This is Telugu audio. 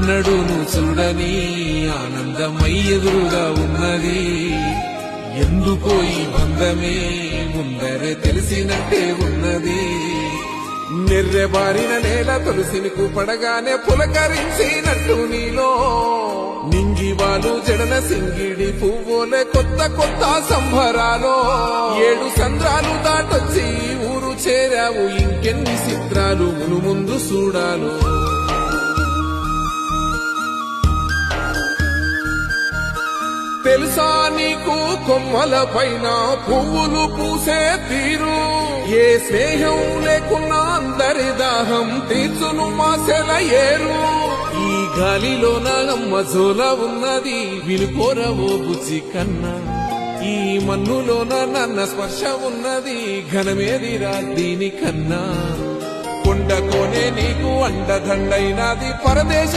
ఎన్నడూను చూడని ఆనందమై ఎదురుగా ఉన్నది. ఎందుకో ఈ బంధమే ముందరే తెలిసినట్టే ఉన్నది. నెర్రెబారిన నేల తులసిని పడగానే పులకరించినట్టు నీలో నింగివాలు జడన సింగిడి పువ్వులే కొత్త కొత్త సంభరాలో. 7 సంద్రాలు దాటొచ్చి ఊరు చేరావు, ఇంకెన్ని చిత్రాలు మును ముందు చూడాలు. తెలుసా నీకు కొమ్మల పైన పువ్వులు పూసే తీరు? ఏ స్నేహం లేకున్నా అందరి దాహం తీర్చును మాసెల ఏరు. ఈ గాలిలో నాగమ్మ జోల ఉన్నది, వినుకోరవో బుజ్జి కన్నా. ఈ మన్నులోన నన్న స్పర్శ ఉన్నది, ఘనమేదిరా దీనికన్నా. కొండకోనే నీకు అండదండైనది పరదేశ